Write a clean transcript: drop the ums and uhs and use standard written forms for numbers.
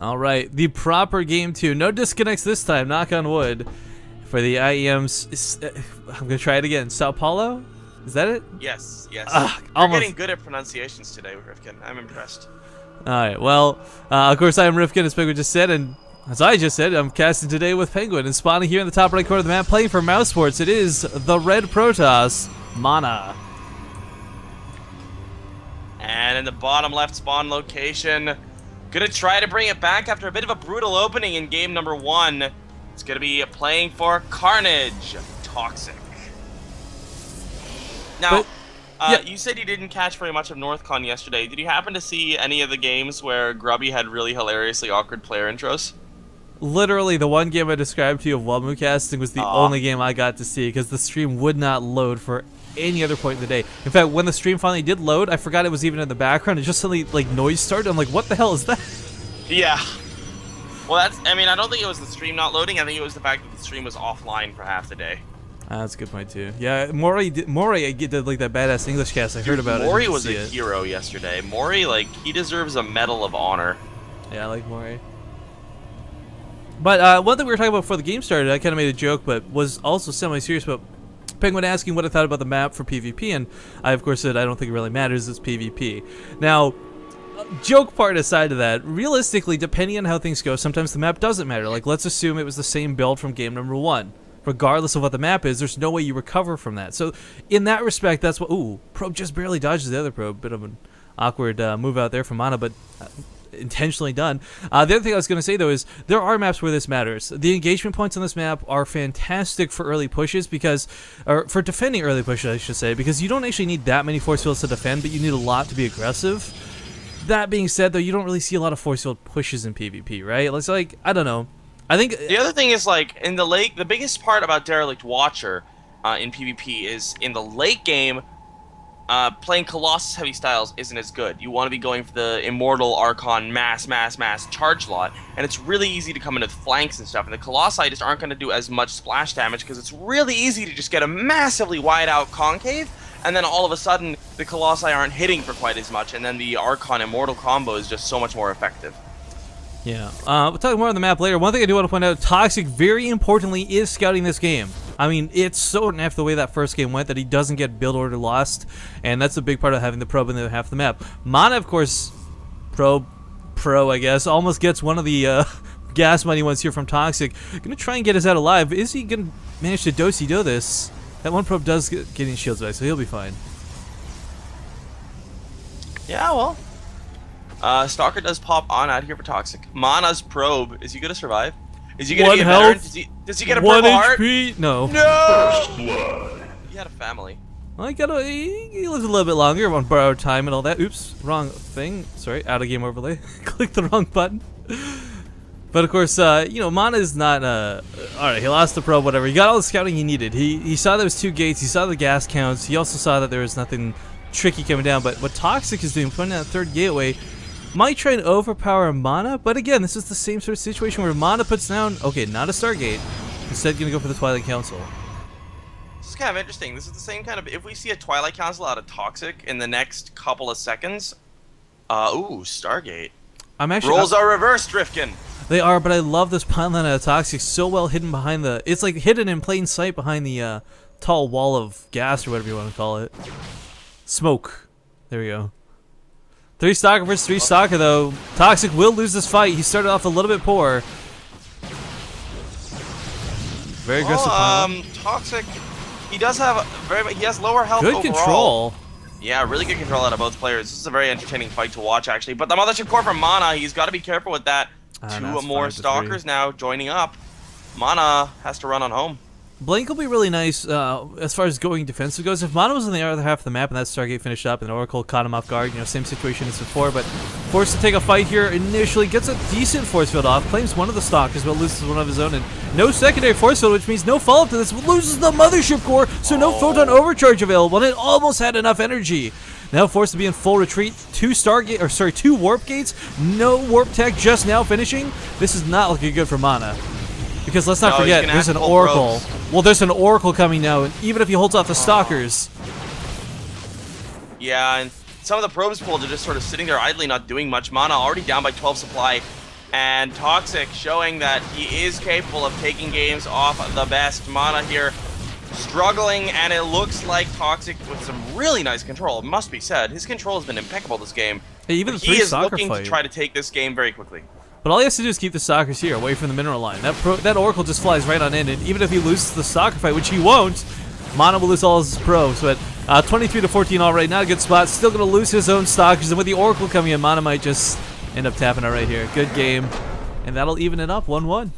All right, the proper game 2. No disconnects this time, knock on wood. For the IEM's, I'm going to try it again. Sao Paulo? Is that it? Yes, yes. You're getting good at pronunciations today, Rifkin. I'm impressed. All right, well, of course, I am Rifkin, as Penguin just said, and as I just said, I'm casting today with Penguin, and spawning here in the top right corner of the map, playing for Mouse Sports, it is the Red Protoss, MaNa. And in the bottom left spawn location, gonna try to bring it back after a bit of a brutal opening in game number 1. It's gonna be playing for Carnage, ToXiC. Now, you said you didn't catch very much of NorthCon yesterday. Did you happen to see any of the games where Grubby had really hilariously awkward player intros? Literally, the one game I described to you of Wamu casting was the only game I got to see because the stream would not load for any other point in the day. In fact, when the stream finally did load, I forgot it was even in the background. It just suddenly, like, noise started. I'm like, what the hell is that? Yeah. Well, I mean, I don't think it was the stream not loading. I think it was the fact that the stream was offline for half the day. That's a good point, too. Yeah, Maury did like, that badass English cast. I heard about it. Maury was a hero yesterday. Maury, like, he deserves a Medal of Honor. Yeah, I like Maury. But one thing we were talking about before the game started, I kind of made a joke, but was also semi-serious about Penguin asking what I thought about the map for PvP, and I, of course, said I don't think it really matters, it's PvP. Now, joke part aside of that, realistically, depending on how things go, sometimes the map doesn't matter. Like, let's assume it was the same build from game number 1. Regardless of what the map is, there's no way you recover from that. So, in that respect, that's what... Ooh, probe just barely dodges the other probe. Bit of an awkward move out there from MaNa, but... intentionally done. The other thing I was going to say, though, is there are maps where this matters. The engagement points on this map are fantastic for early pushes because, or for defending early pushes, I should say, because you don't actually need that many force fields to defend, but you need a lot to be aggressive. That being said, though, you don't really see a lot of force field pushes in PvP, right? It's like, I don't know. I think the other thing is, like, in the late, the biggest part about Derelict Watcher in PvP is in the late game, playing Colossus heavy styles isn't as good. You want to be going for the Immortal Archon mass charge lot, and it's really easy to come into flanks and stuff, and the Colossi just aren't going to do as much splash damage because it's really easy to just get a massively wide out concave, and then all of a sudden the Colossi aren't hitting for quite as much, and then the Archon Immortal combo is just so much more effective. Yeah, we'll talk more on the map later. One thing I do want to point out, ToXiC, very importantly, is scouting this game. I mean, it's so naff the way that first game went that he doesn't get build order lost, and that's a big part of having the probe in the other half of the map. MaNa, of course, pro, I guess, almost gets one of the gas money ones here from ToXiC. Gonna try and get us out alive. Is he gonna manage to do this? That one probe does get his shields back, so he'll be fine. Yeah, well. Stalker does pop on out here for ToXiC. MaNa's probe, is he gonna survive? Is he gonna be a veteran? Does he get a purple heart? No. No! He had a family. Well, he lives a little bit longer on borrowed time and all that. Oops, wrong thing. Sorry, out of game overlay. Click the wrong button. But of course, you know, MaNa is not, alright, he lost the probe, whatever. He got all the scouting he needed. He saw there was 2 gates, he saw the gas counts, he also saw that there was nothing tricky coming down, but what ToXiC is doing, putting that 3rd gateway, might try and overpower MaNa, but again, this is the same sort of situation where MaNa puts down, okay, not a Stargate, instead gonna go for the Twilight Council. This is kind of interesting. This is the same kind of, if we see a Twilight Council out of ToXiC in the next couple of seconds, ooh, Stargate. Roles are reversed, Rifkin. They are, but I love this pylon out of ToXiC, so well hidden behind the, it's like hidden in plain sight behind the tall wall of gas or whatever you want to call it. Smoke. There we go. 3 Stalker versus 3 Stalker, though. ToXiC will lose this fight. He started off a little bit poor. Very aggressive. ToXiC, he does have he has lower health overall. Good control. Yeah, really good control out of both players. This is a very entertaining fight to watch, actually. But the Mothership Core from MaNa, he's got to be careful with that. 2 more Stalkers now joining up. MaNa has to run on home. Blink will be really nice as far as going defensive goes. If MaNa was in the other half of the map and that Stargate finished up and Oracle caught him off guard, you know, same situation as before, but forced to take a fight here initially, gets a decent force field off, claims one of the Stalkers, but loses one of his own, and no secondary force field, which means no follow-up to this, loses the Mothership Core, so no Photon Overcharge available, and it almost had enough energy. Now forced to be in full retreat, 2 warp gates, no warp tech just now finishing. This is not looking good for MaNa. Because let's not forget, there's an Oracle. Well, there's an Oracle coming now, and even if he holds off the Stalkers. Yeah, and some of the probes pulled are just sort of sitting there idly, not doing much. MaNa already down by 12 supply. And ToXiC showing that he is capable of taking games off the best. MaNa here struggling, and it looks like ToXiC with some really nice control. It must be said, his control has been impeccable this game. Hey, even the he is soccer looking fight. to try to take this game very quickly. But all he has to do is keep the Stalkers here, away from the mineral line. That Oracle just flies right on in, and even if he loses the soccer fight, which he won't, MaNa will lose all his probes. But 23-14 all right, not a good spot. Still going to lose his own Stalkers, and with the Oracle coming in, MaNa might just end up tapping it right here. Good game, and that'll even it up 1-1.